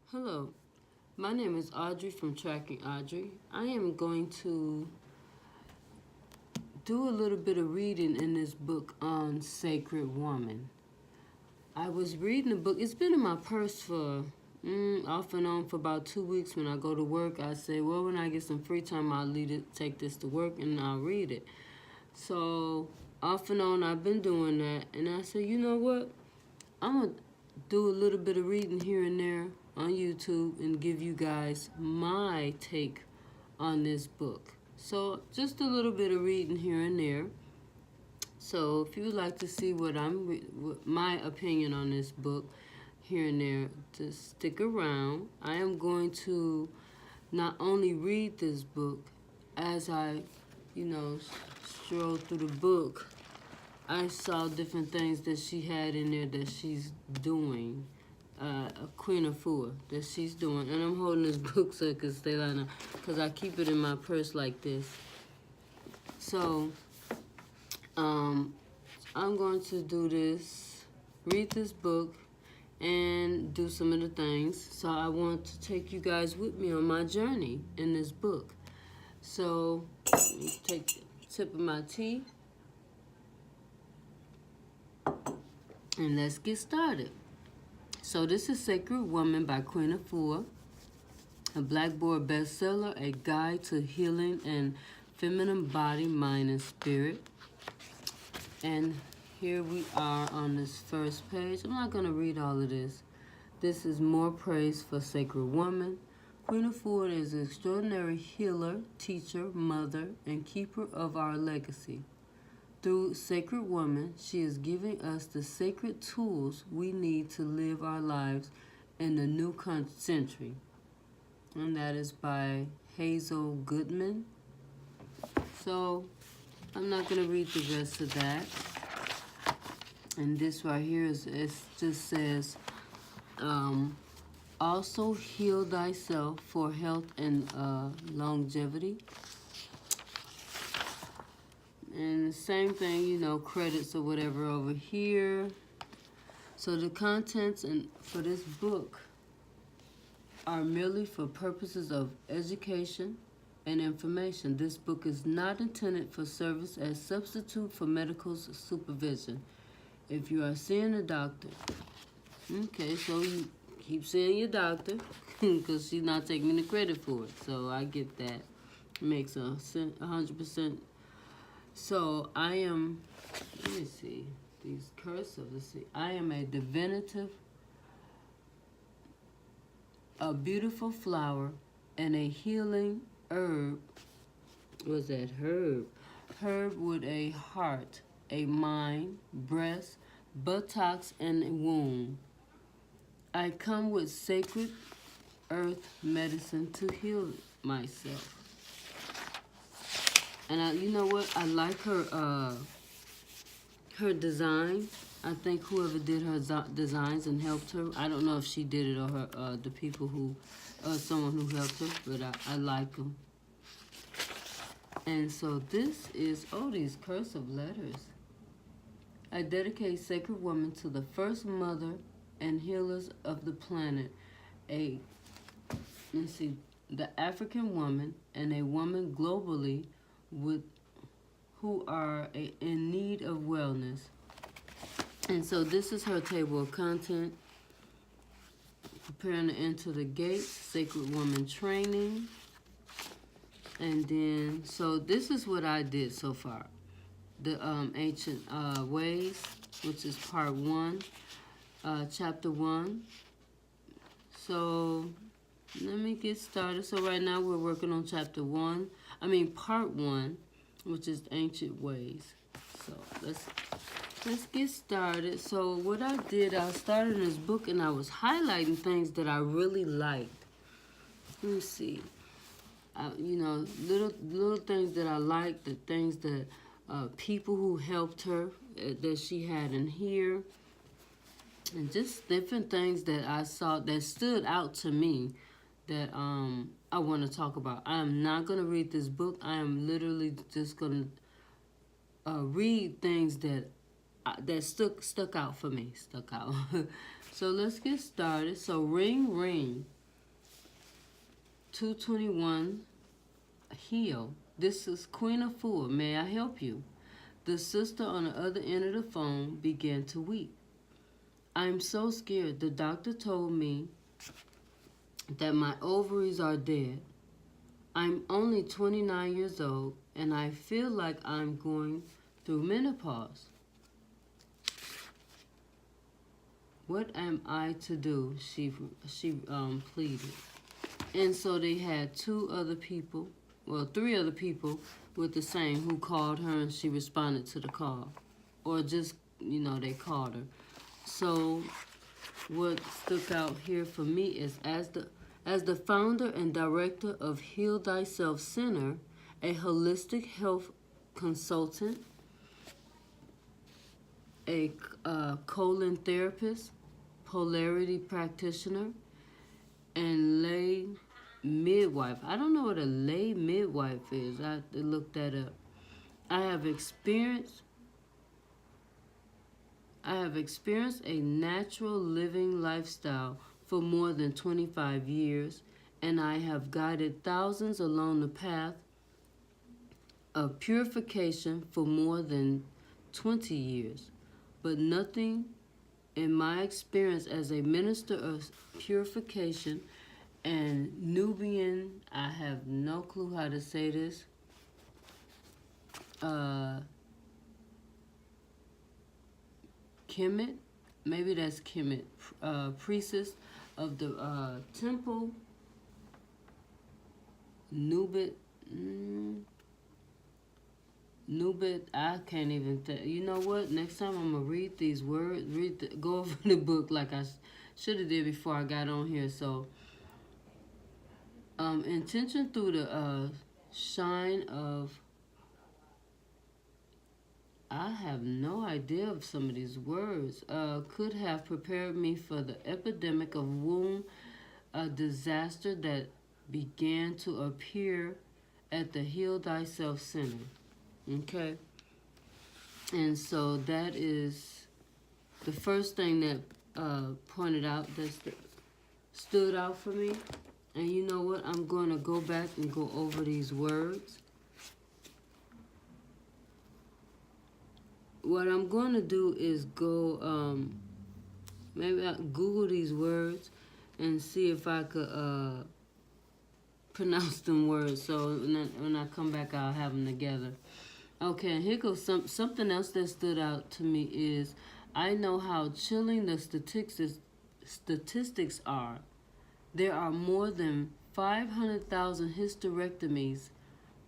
Hello, my name is Audrey from Tracking Audrey. I am going to do a little bit of reading in this book on Sacred Woman. I was reading the book. It's been in my purse for off and on for about 2 weeks. When I go to work, I say, well, when I get some free time, I'll take this to work and I'll read it. So off and on, I've been doing that. And I said, you know what? I'm going to do a little bit of reading here and there on YouTube and give you guys my take on this book. So just a little bit of reading here and there. So if you would like to see what my opinion on this book here and there, just stick around. I am going to not only read this book as I, stroll through the book. I saw different things that she had in there that she's doing. Queen Agua that she's doing. And I'm holding this book so it can stay like that because I keep it in my purse like this. So, I'm going to do this, read this book, and do some of the things. So I want to take you guys with me on my journey in this book. So, let me take a sip of my tea. And let's get started. So this is Sacred Woman by Queen Agua, a Blackboard bestseller, a guide to healing and feminine body, mind, and spirit. And here we are on this first page. I'm not going to read all of this. This is more praise for Sacred Woman. Queen Agua is an extraordinary healer, teacher, mother, and keeper of our legacy. Through Sacred Woman, she is giving us the sacred tools we need to live our lives in the new century. And that is by Hazel Goodman. So, I'm not going to read the rest of that. And this right here it just says, also heal thyself for health and longevity. And the same thing, credits or whatever over here. So the contents for this book are merely for purposes of education and information. This book is not intended for service as substitute for medical supervision. If you are seeing a doctor, okay, so you keep seeing your doctor because she's not taking the credit for it. So I get that. It makes 100%. So I am, let me see, these cursive, let's see. I am a divinative, a beautiful flower, and a healing herb. What's that? Herb. Herb with a heart, a mind, breast, buttocks, and a womb. I come with sacred earth medicine to heal myself. And you know what? I like her design. I think whoever did her designs and helped her, I don't know if she did it or her the people who, someone who helped her, but I like them. And so this is, these cursive letters. I dedicate Sacred Woman to the first mother and healers of the planet. The African woman and a woman globally who are in need of wellness. And so this is her table of content. Preparing to enter the gates, Sacred Woman training. And then, so this is what I did so far. The ancient ways, which is part 1, chapter 1. So let me get started. So right now we're working on part 1, which is ancient ways. So let's get started. So what I did, I started in this book and I was highlighting things that I really liked. Let me see. Little things that I liked, the things that people who helped her that she had in here, and just different things that I saw that stood out to me that I want to talk about. I am not going to read this book. I am literally just going to read things that stuck out for me. So let's get started. So ring, ring. 221 Heal. This is Queen Agua. May I help you? The sister on the other end of the phone began to weep. I'm so scared. The doctor told me that my ovaries are dead. I'm only 29 years old and I feel like I'm going through menopause. What am I to do? She pleaded. And so they had three other people with the same who called her, and she responded to the call. Or just, they called her. So what stuck out here for me is as the founder and director of Heal Thyself Center, a holistic health consultant, a colon therapist, polarity practitioner, and lay midwife. I don't know what a lay midwife is. I have to look that up. I have experienced a natural living lifestyle for more than 25 years, and I have guided thousands along the path of purification for more than 20 years. But nothing in my experience as a minister of purification and Nubian, I have no clue how to say this, Kemet, maybe that's Kemet, priestess of the temple, Nubit, I can't even tell. You know what? Next time I'm going to read these words, go over the book like I should have did before I got on here. So, intention through the shine of, I have no idea of some of these words, could have prepared me for the epidemic of womb disaster that began to appear at the Heal Thyself Center. Okay? And so that is the first thing that pointed out, that stood out for me. And you know what? I'm going to go back and go over these words. What I'm going to do is go, maybe I'll Google these words and see if I could pronounce them words. So when I come back, I'll have them together. Okay, and here goes something else that stood out to me is, I know how chilling the statistics are. There are more than 500,000 hysterectomies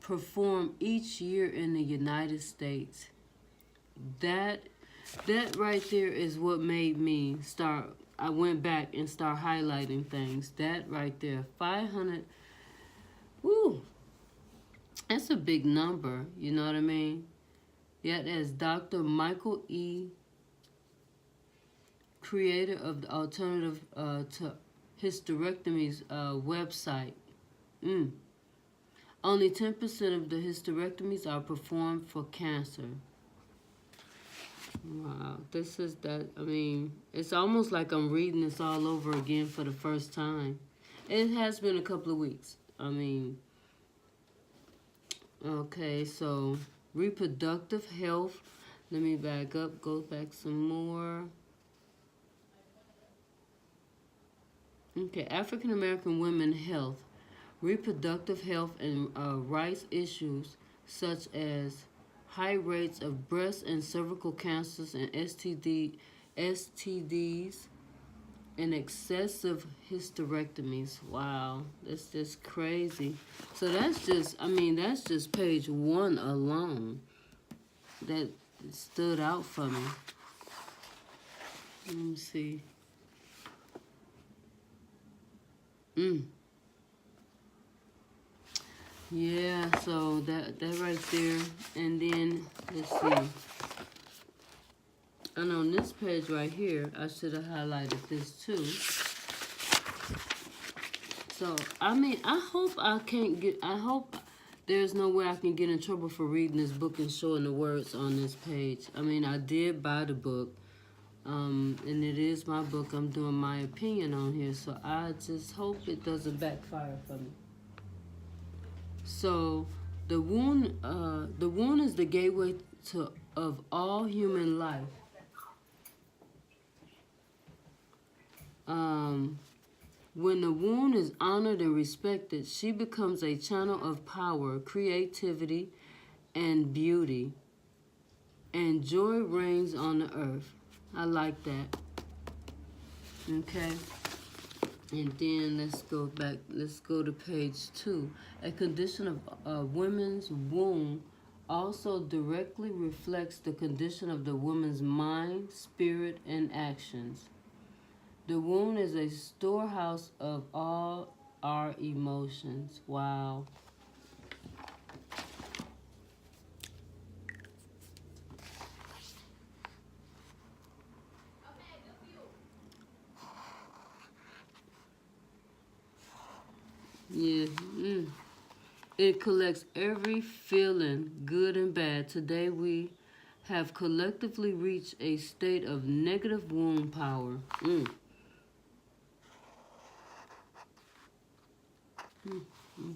performed each year in the United States. That right there is what made me start. I went back and started highlighting things. That right there, 500. Woo, that's a big number. You know what I mean? Yeah, that's Dr. Michael E., creator of the Alternative to Hysterectomies website. Only 10% of the hysterectomies are performed for cancer. Wow, this is that. I mean, it's almost like I'm reading this all over again for the first time. It has been a couple of weeks. I mean, okay, so reproductive health. Let me back up, go back some more. Okay, African American women health, reproductive health and rights issues such as high rates of breast and cervical cancers and STDs, and excessive hysterectomies. Wow, that's just crazy. So that's just page 1 alone that stood out for me. Let me see. Yeah, so that right there. And then, let's see. And on this page right here, I should have highlighted this too. So, I mean, I hope there's no way I can get in trouble for reading this book and showing the words on this page. I mean, I did buy the book. And it is my book. I'm doing my opinion on here, so I just hope it doesn't backfire for me. So the womb is the gateway to of all human life. Um, when the womb is honored and respected, she becomes a channel of power, creativity, and beauty, and joy reigns on the earth. I like that. Okay. And then let's go back. Let's go to page 2. A condition of a woman's womb also directly reflects the condition of the woman's mind, spirit, and actions. The womb is a storehouse of all our emotions. Wow. Yeah. It collects every feeling, good and bad. Today we have collectively reached a state of negative womb power.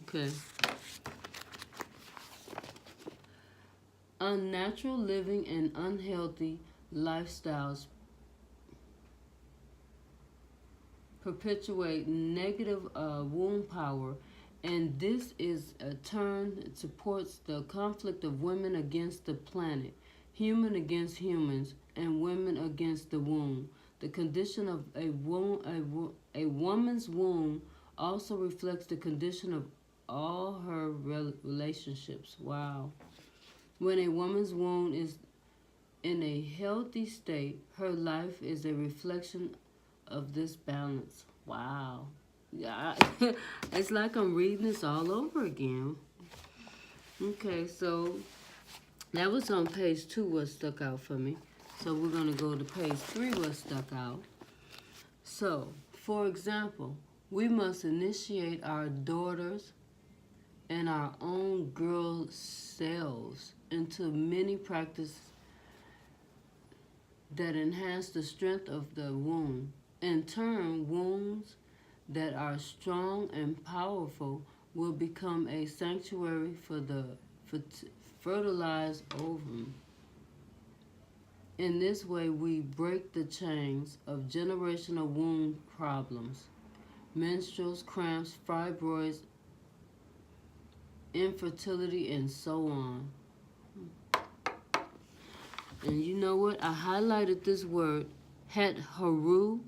Okay. Unnatural living and unhealthy lifestyles perpetuate negative womb power, and this is a turn that supports the conflict of women against the planet, human against humans, and women against the womb. The condition of a woman's womb also reflects the condition of all her relationships. Wow. When a woman's womb is in a healthy state, her life is a reflection of this balance. Wow. Yeah, it's like I'm reading this all over again. Okay, so that was on page 2 what stuck out for me. So we're going to go to page 3 what stuck out. So, for example, we must initiate our daughters and our own girl selves into many practices that enhance the strength of the womb. In turn, wombs that are strong and powerful will become a sanctuary for the fertilized ovum. In this way, we break the chains of generational womb problems, menstrual cramps, fibroids, infertility, and so on. And you know what? I highlighted this word, het haru.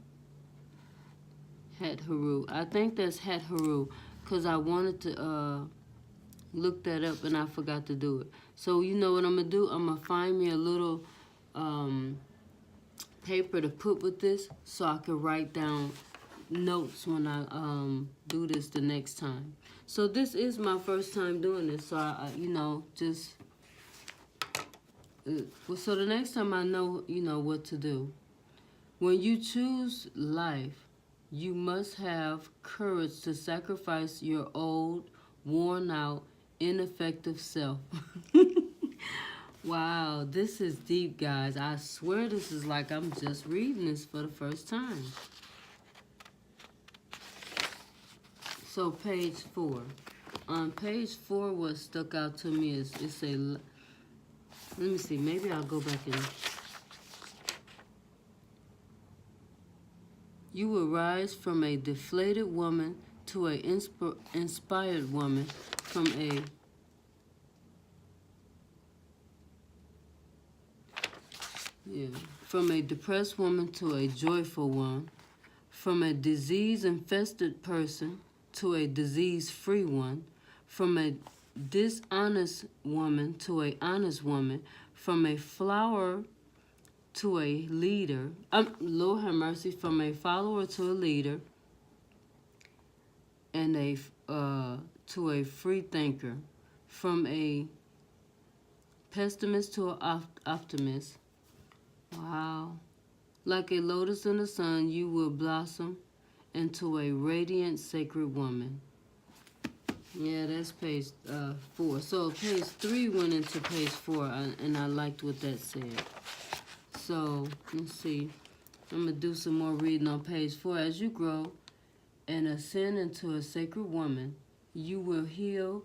Het haru. I think that's het haru because I wanted to look that up and I forgot to do it. So you know what I'm going to do? I'm going to find me a little paper to put with this so I can write down notes when I do this the next time. So this is my first time doing this, so I just so the next time I know what to do. When you choose life, you must have courage to sacrifice your old, worn out, ineffective self. Wow, this is deep, guys. I swear this is like I'm just reading this for the first time. So page 4. On page 4, what stuck out to me is it's a, let me see, maybe I'll go back and. You will rise from a deflated woman to an inspired woman, from a from a depressed woman to a joyful one, from a disease-infested person to a disease-free one, from a dishonest woman to a honest woman, from a flower to a leader. Lord have mercy, from a follower to a leader, and to a free thinker, from a pessimist to an optimist. Wow. Like a lotus in the sun, you will blossom into a radiant, sacred woman. Yeah, that's page 4. So page 3 went into page 4, and I liked what that said. So, let's see. I'm going to do some more reading on page 4. As you grow and ascend into a sacred woman, you will heal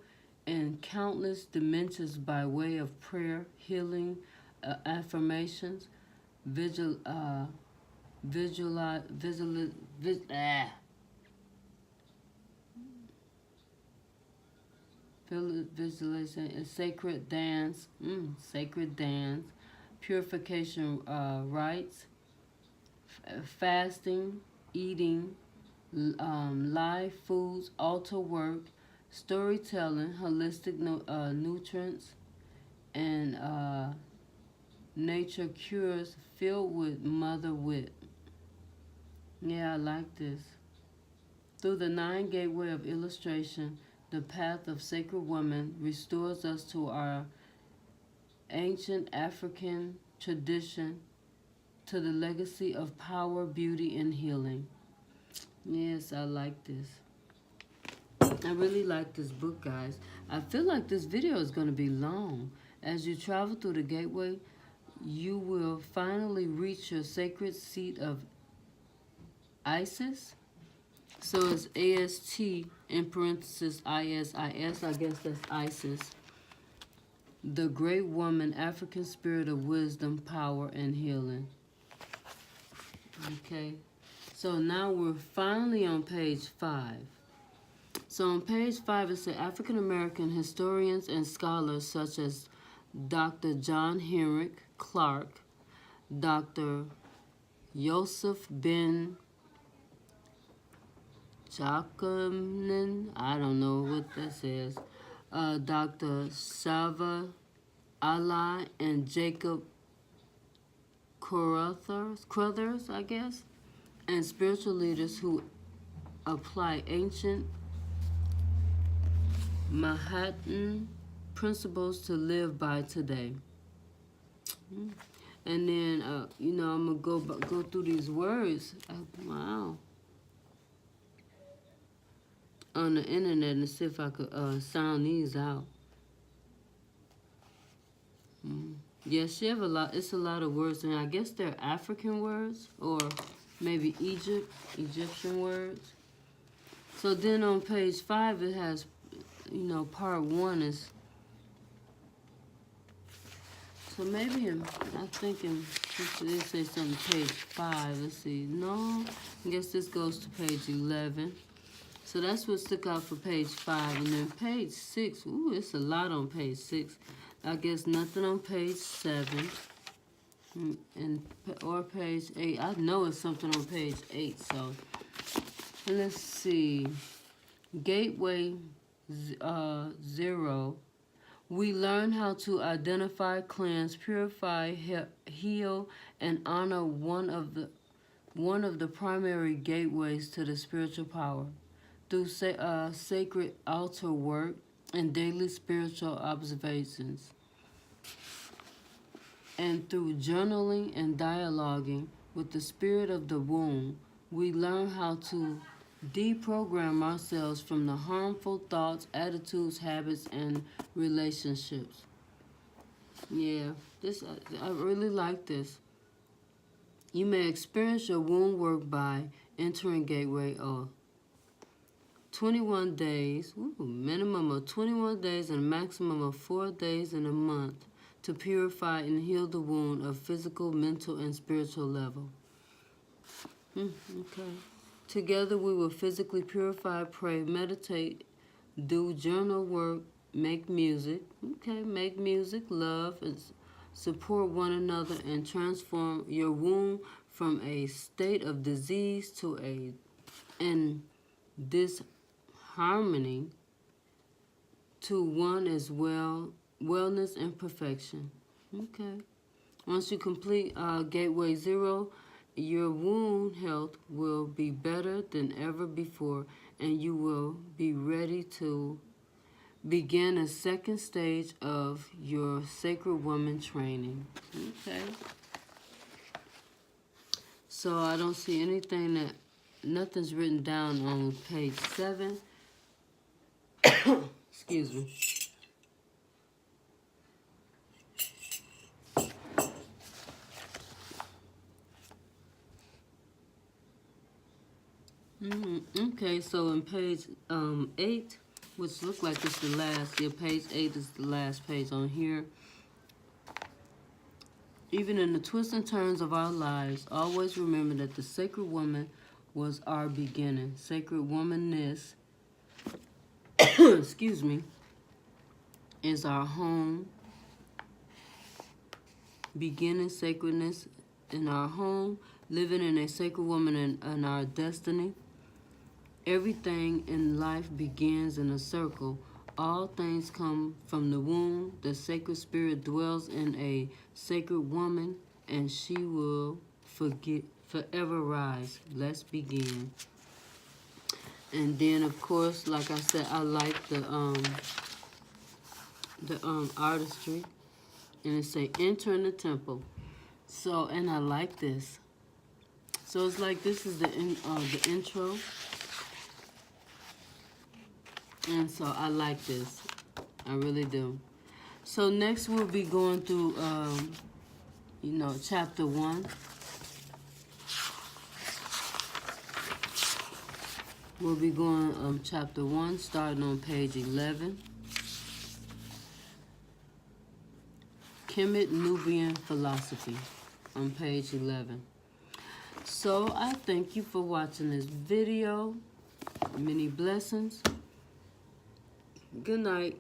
in countless dimensions by way of prayer, healing, affirmations, visual, visual, visual, visualization, sacred dance, purification rites, fasting, eating, live foods, altar work, storytelling, holistic nutrients, and nature cures filled with mother wit. Yeah, I like this. Through the nine gateway of illustration, the path of sacred woman restores us to our ancient African tradition, to the legacy of power, beauty, and healing. Yes, I like this. I really like this book, guys. I feel like this video is going to be long. As you travel through the gateway, you will finally reach your sacred seat of Isis. So it's AST in parenthesis ISIS. I guess that's Isis. The great woman, African spirit of wisdom, power, and healing. Okay. So now we're finally on page 5. So on page 5 it says African American historians and scholars such as Dr. John Henrik Clark, Dr. Yosef Ben Jacquemin, I don't know what that says, Dr. Sava Allah, and Jacob Crothers, I guess, and spiritual leaders who apply ancient Manhattan principles to live by today. And then, I'm going to go through these words. Wow. On the internet and see if I could sound these out. Yeah, she have a lot. It's a lot of words, and I guess they're African words or maybe Egyptian words. So then on page 5 it has, part 1 is. So maybe I'm thinking they say something page 5. Let's see. No, I guess this goes to page 11. So that's what stuck out for page 5. And then page 6, ooh, it's a lot on page 6. I guess nothing on page 7. Or page 8. I know it's something on page 8. So let's see. Gateway 0. We learn how to identify, cleanse, purify, heal, and honor one of the primary gateways to the spiritual power through sacred altar work and daily spiritual observations, and through journaling and dialoguing with the spirit of the womb. We learn how to deprogram ourselves from the harmful thoughts, attitudes, habits, and relationships. Yeah, I really like this. You may experience your womb work by entering gateway 21 days, minimum of 21 days and a maximum of 4 days in a month to purify and heal the wound of physical, mental, and spiritual level. Okay. Together we will physically purify, pray, meditate, do journal work, make music. Okay, make music, love, and support one another, and transform your womb from a state of disease to and disharmony to one as wellness and perfection. Okay. Once you complete Gateway 0, your wound health will be better than ever before, and you will be ready to begin a second stage of your Sacred Woman training. Okay. So I don't see nothing's written down on page 7. Excuse me. Okay, so in page 8, which look like it's the last. Yeah, page 8 is the last page on here. Even in the twists and turns of our lives, always remember that the sacred woman was our beginning. Sacred womanness, excuse me, is our home. Beginning sacredness in our home, living in a sacred woman in our destiny. Everything in life begins in a circle. All things come from the womb. The sacred spirit dwells in a sacred woman, and she will forever rise. Let's begin. And then, of course, like I said, I like the artistry, and it say enter in the temple. So, and I like this. So it's like this is the intro. And so I like this. I really do. So next we'll be going through, chapter 1. We'll be going chapter 1, starting on page 11. Kemet Nubian Philosophy on page 11. So I thank you for watching this video. Many blessings. Good night.